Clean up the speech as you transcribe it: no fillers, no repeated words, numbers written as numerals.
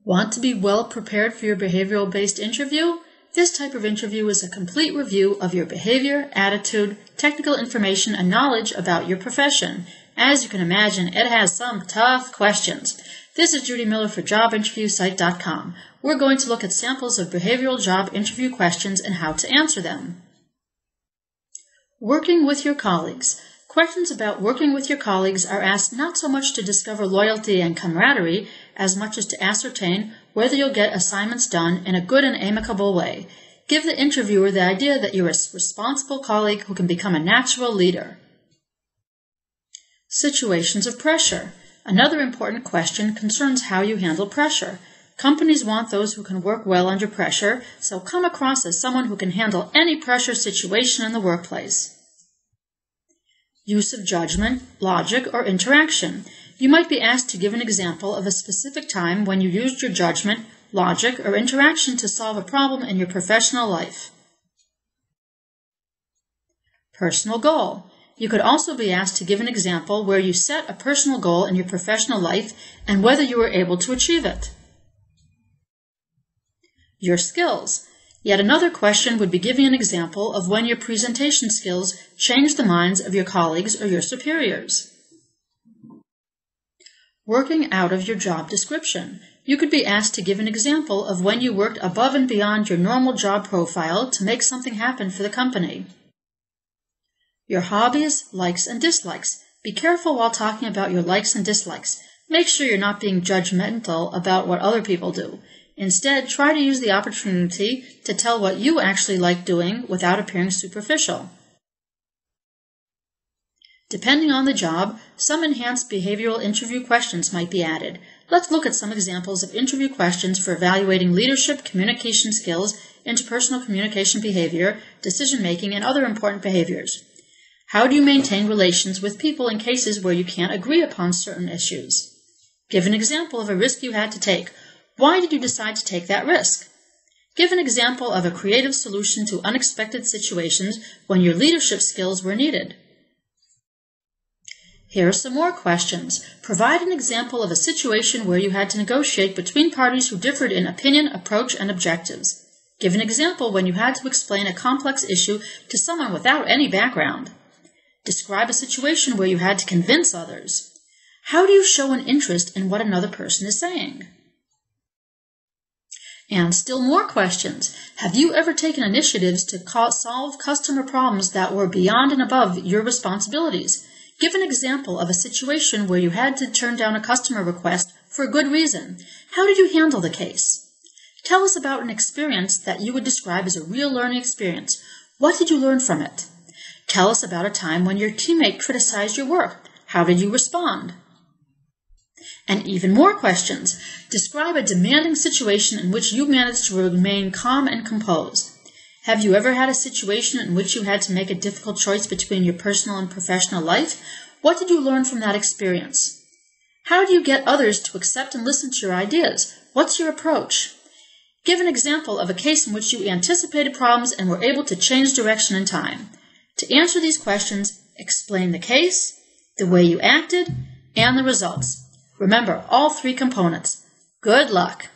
Want to be well prepared for your behavioral-based interview? This type of interview is a complete review of your behavior, attitude, technical information, and knowledge about your profession. As you can imagine, it has some tough questions. This is Judy Miller for JobInterviewSite.com. We're going to look at samples of behavioral job interview questions and how to answer them. Working with your colleagues. Questions about working with your colleagues are asked not so much to discover loyalty and camaraderie as much as to ascertain whether you'll get assignments done in a good and amicable way. Give the interviewer the idea that you're a responsible colleague who can become a natural leader. Situations of pressure. Another important question concerns how you handle pressure. Companies want those who can work well under pressure, so come across as someone who can handle any pressure situation in the workplace. Use of judgment, logic, or interaction. You might be asked to give an example of a specific time when you used your judgment, logic, or interaction to solve a problem in your professional life. Personal goal. You could also be asked to give an example where you set a personal goal in your professional life and whether you were able to achieve it. Your skills. Yet another question would be giving an example of when your presentation skills changed the minds of your colleagues or your superiors. Working out of your job description. You could be asked to give an example of when you worked above and beyond your normal job profile to make something happen for the company. Your hobbies, likes, and dislikes. Be careful while talking about your likes and dislikes. Make sure you're not being judgmental about what other people do. Instead, try to use the opportunity to tell what you actually like doing without appearing superficial. Depending on the job, some enhanced behavioral interview questions might be added. Let's look at some examples of interview questions for evaluating leadership, communication skills, interpersonal communication behavior, decision-making, and other important behaviors. How do you maintain relations with people in cases where you can't agree upon certain issues? Give an example of a risk you had to take. Why did you decide to take that risk? Give an example of a creative solution to unexpected situations when your leadership skills were needed. Here are some more questions. Provide an example of a situation where you had to negotiate between parties who differed in opinion, approach, and objectives. Give an example when you had to explain a complex issue to someone without any background. Describe a situation where you had to convince others. How do you show an interest in what another person is saying? And still more questions. Have you ever taken initiatives to solve customer problems that were beyond and above your responsibilities? Give an example of a situation where you had to turn down a customer request for a good reason. How did you handle the case? Tell us about an experience that you would describe as a real learning experience. What did you learn from it? Tell us about a time when your teammate criticized your work. How did you respond? And even more questions. Describe a demanding situation in which you managed to remain calm and composed. Have you ever had a situation in which you had to make a difficult choice between your personal and professional life? What did you learn from that experience? How do you get others to accept and listen to your ideas? What's your approach? Give an example of a case in which you anticipated problems and were able to change direction in time. To answer these questions, explain the case, the way you acted, and the results. Remember all three components. Good luck!